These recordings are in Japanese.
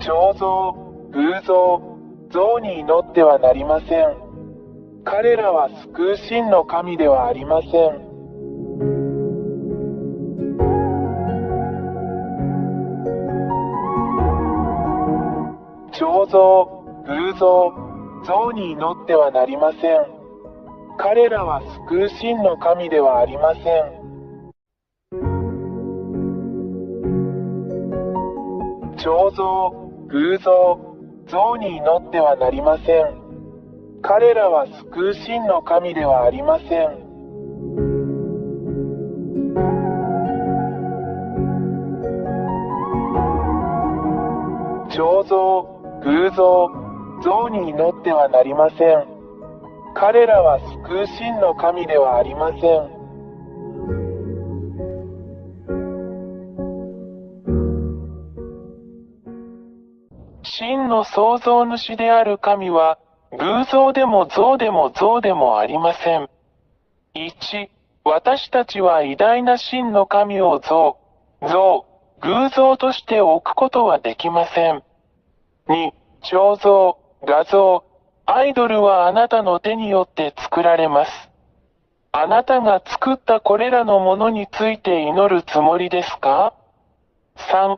彫像、偶像、像に祈ってはなりません。彼らは救う真の神ではありません。彫像、偶像、像に祈ってはなりません。彼らは救う真の神ではありません。彫像、偶像、像に祈ってはなりません。彼らは救う真の神ではありません。彫像、偶像、像に祈ってはなりません。彼らは救う真の神ではありません。真の創造主である神は、偶像でも像でも像でもありません。1、私たちは偉大な真の神を像、偶像として置くことはできません。2、彫像、画像、アイドルはあなたの手によって作られます。あなたが作ったこれらのものについて祈るつもりですか？ 3、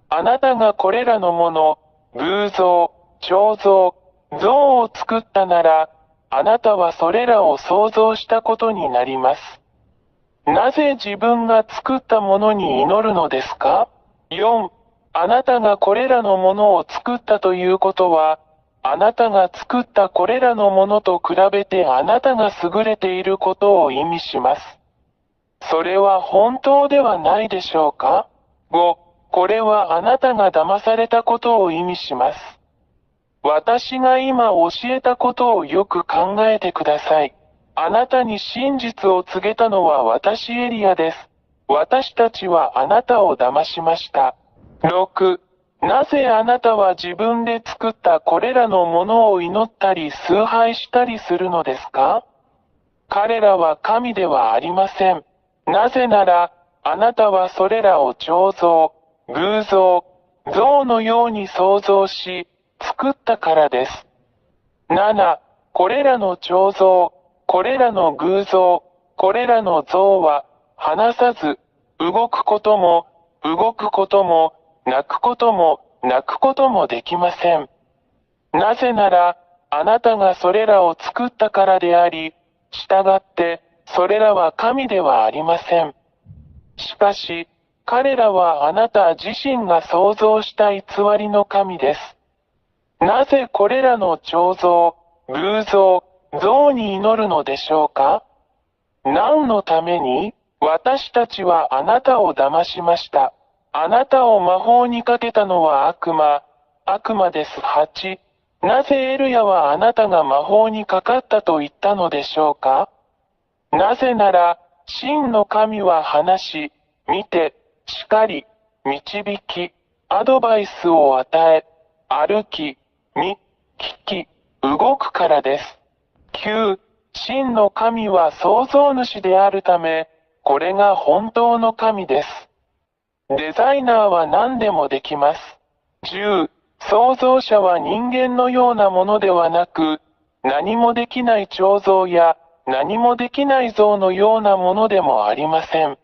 あなたがこれらのもの、偶像、彫像、像を作ったなら、あなたはそれらを創造したことになります。なぜ自分が作ったものに祈るのですか？ 4、あなたがこれらのものを作ったということは、あなたが作ったこれらのものと比べてあなたが優れていることを意味します。それは本当ではないでしょうか？ 5、これはあなたが騙されたことを意味します。私が今教えたことをよく考えてください。あなたに真実を告げたのは私エリアです。私たちはあなたを騙しました。6、なぜあなたは自分で作ったこれらのものを祈ったり崇拝したりするのですか？彼らは神ではありません。なぜなら、あなたはそれらを彫像、偶像、像のように創造し、作ったからです。7、これらの彫像、これらの偶像、これらの像は、話さず、動くことも、泣くことも、泣くこともできません。なぜなら、あなたがそれらを作ったからであり、従って、それらは神ではありません。しかし、彼らはあなた自身が創造した偽りの神です。なぜこれらの彫像、偶像、像に祈るのでしょうか？何のために？私たちはあなたを騙しました。あなたを魔法にかけたのは悪魔です。8、なぜエルヤはあなたが魔法にかかったと言ったのでしょうか？なぜなら、真の神は話し、見て、叱り、導き、アドバイスを与え、歩き、見、聞き、動くからです。9、真の神は創造主であるため、これが本当の神です。デザイナーは何でもできます。10、創造者は人間のようなものではなく、何もできない彫像や、何もできない像のようなものでもありません。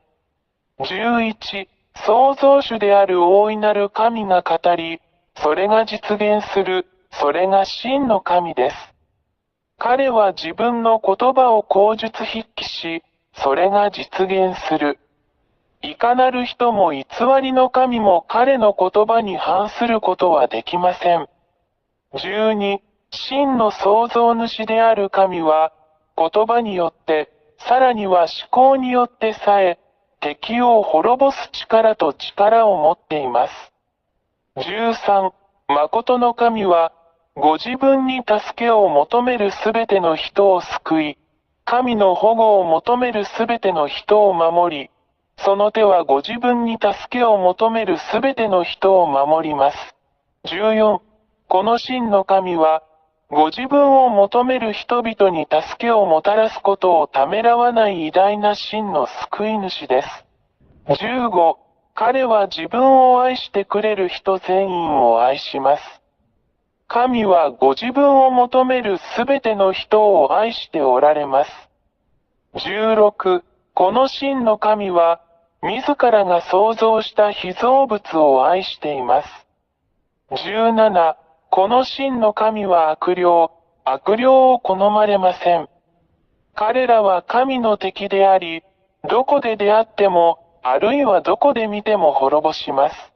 11、創造主である大いなる神が語り、それが実現する、それが真の神です。彼は自分の言葉を口述筆記し、それが実現する。いかなる人も偽りの神も彼の言葉に反することはできません。12、真の創造主である神は、言葉によって、さらには思考によってさえ、敵を滅ぼす力と力を持っています。13、誠の神は、ご自分に助けを求めるすべての人を救い、神の保護を求めるすべての人を守り、その手はご自分に助けを求めるすべての人を守ります。14、この真の神は、ご自分を求める人々に助けをもたらすことをためらわない偉大な真の救い主です。15、彼は自分を愛してくれる人全員を愛します。神はご自分を求めるすべての人を愛しておられます。16、この真の神は、自らが創造した被造物を愛しています。17、この真の神は悪霊を好まれません。彼らは神の敵であり、どこで出会っても、あるいはどこで見ても滅ぼします。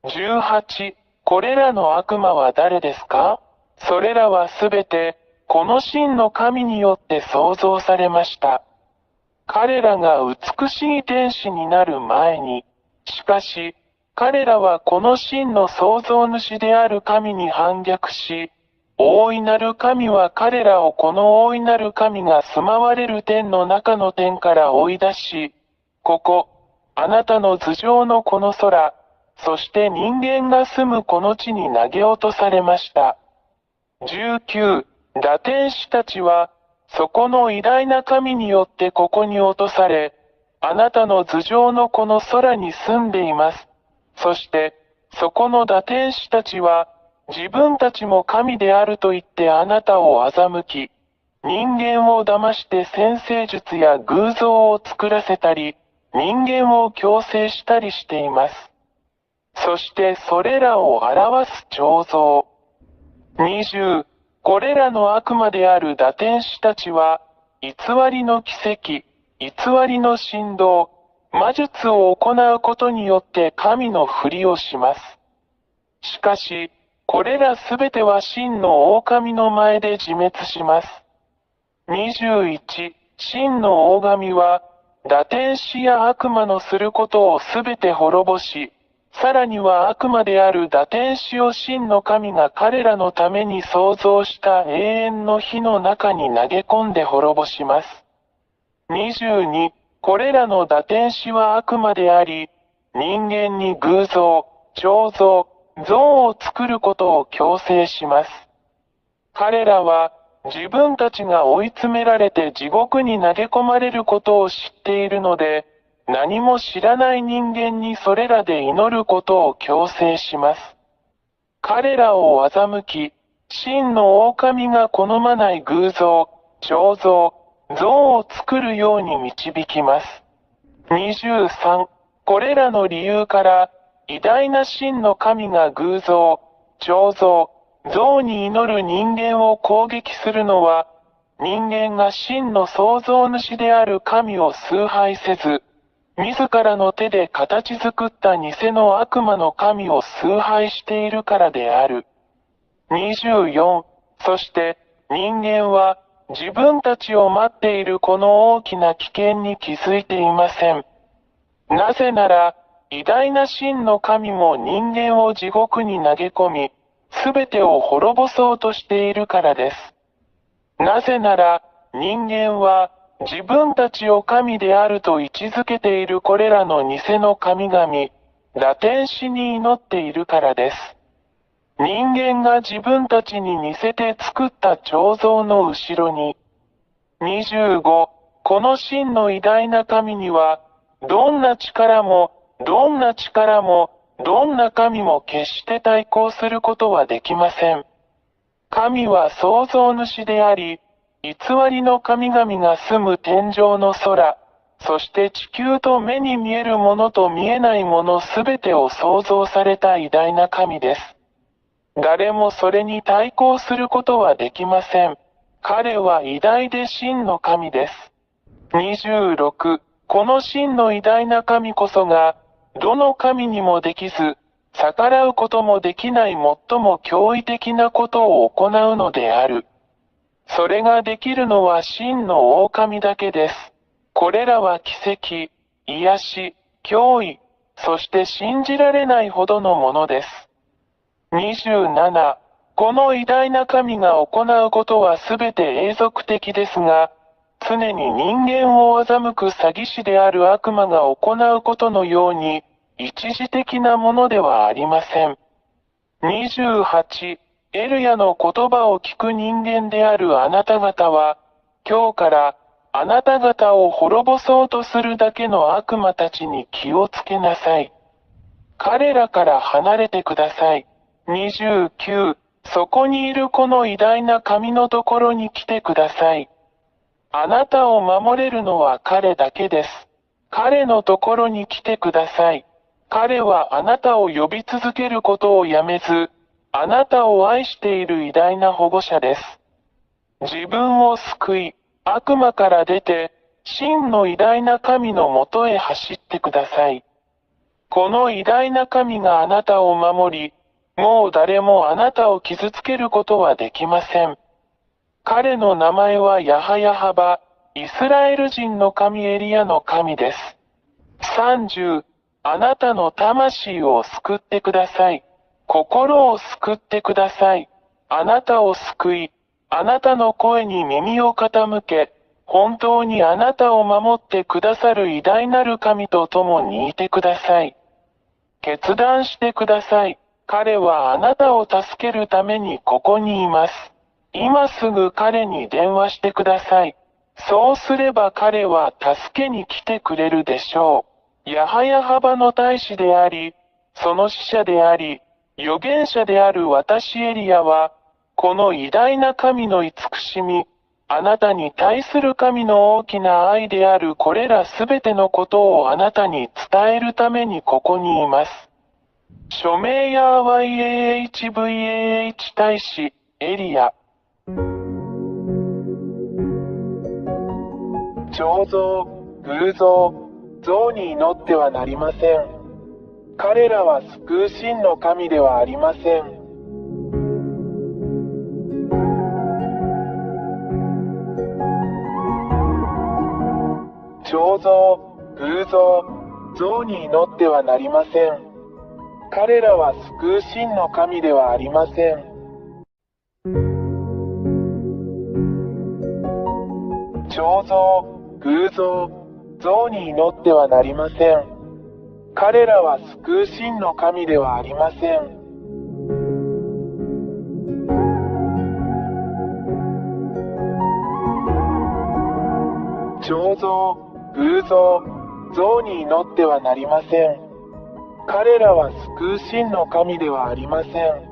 18、これらの悪魔は誰ですか？それらはすべて、この真の神によって創造されました。彼らが美しい天使になる前に、しかし、彼らはこの真の創造主である神に反逆し、大いなる神は彼らをこの大いなる神が住まわれる天の中の天から追い出し、ここ、あなたの頭上のこの空、そして人間が住むこの地に投げ落とされました。19、堕天使たちは、そこの偉大な神によってここに落とされ、あなたの頭上のこの空に住んでいます。そして、そこの堕天使たちは、自分たちも神であると言ってあなたを欺き、人間を騙して占星術や偶像を作らせたり、人間を強制したりしています。そしてそれらを表す彫像。20、これらの悪魔である堕天使たちは、偽りの奇跡、偽りの神道、魔術を行うことによって神のふりをします。しかし、これらすべては真の狼の前で自滅します。21、真の大神は、堕天使や悪魔のすることをすべて滅ぼし、さらには悪魔である堕天使を真の神が彼らのために創造した永遠の火の中に投げ込んで滅ぼします。22、これらの堕天使は悪魔であり、人間に偶像、彫像、像を作ることを強制します。彼らは、自分たちが追い詰められて地獄に投げ込まれることを知っているので、何も知らない人間にそれらで祈ることを強制します。彼らを欺き、真の狼が好まない偶像、彫像、像を作るように導きます。23、これらの理由から、偉大な真の神が偶像、彫像、像に祈る人間を攻撃するのは、人間が真の創造主である神を崇拝せず、自らの手で形作った偽の悪魔の神を崇拝しているからである。24、そして人間は自分たちを待っているこの大きな危険に気づいていません。なぜなら、偉大な真の神も人間を地獄に投げ込み、すべてを滅ぼそうとしているからです。なぜなら、人間は、自分たちを神であると位置づけているこれらの偽の神々、堕天使に祈っているからです。人間が自分たちに似せて作った彫像の後ろに、25、この真の偉大な神には、どんな力も、どんな力も、どんな神も決して対抗することはできません。神は創造主であり、偽りの神々が住む天上の空、そして地球と目に見えるものと見えないものすべてを創造された偉大な神です。誰もそれに対抗することはできません。彼は偉大で真の神です。26、この真の偉大な神こそが、どの神にもできず、逆らうこともできない最も驚異的なことを行うのである。それができるのは真の狼だけです。これらは奇跡、癒し、脅威、そして信じられないほどのものです。27、この偉大な神が行うことはすべて永続的ですが、常に人間を欺く詐欺師である悪魔が行うことのように、一時的なものではありません。28、エルヤの言葉を聞く人間であるあなた方は、今日から、あなた方を滅ぼそうとするだけの悪魔たちに気をつけなさい。彼らから離れてください。29、そこにいるこの偉大な神のところに来てください。あなたを守れるのは彼だけです。彼のところに来てください。彼はあなたを呼び続けることをやめず、あなたを愛している偉大な保護者です。自分を救い、悪魔から出て、真の偉大な神のもとへ走ってください。この偉大な神があなたを守り、もう誰もあなたを傷つけることはできません。彼の名前はヤハヤハバ、イスラエル人の神エリアの神です。30、あなたの魂を救ってください。心を救ってください。あなたを救い、あなたの声に耳を傾け、本当にあなたを守ってくださる偉大なる神と共にいてください。決断してください。彼はあなたを助けるためにここにいます。今すぐ彼に電話してください。そうすれば彼は助けに来てくれるでしょう。ヤハヤハバの大使であり、その使者であり、預言者である私エリアは、この偉大な神の慈しみ、あなたに対する神の大きな愛であるこれらすべてのことをあなたに伝えるためにここにいます。署名や YAHVAH 大使、エリア。彫像、偶像、像に祈ってはなりません。彼らは救う真の神ではありません。彫像、偶像、像に祈ってはなりません。彼らは救う真の神ではありません。彫像、偶像、像に祈ってはなりません。彼らは救う真の神ではありません。彫像、偶像、像に祈ってはなりません。彼らは救う真の神ではありません。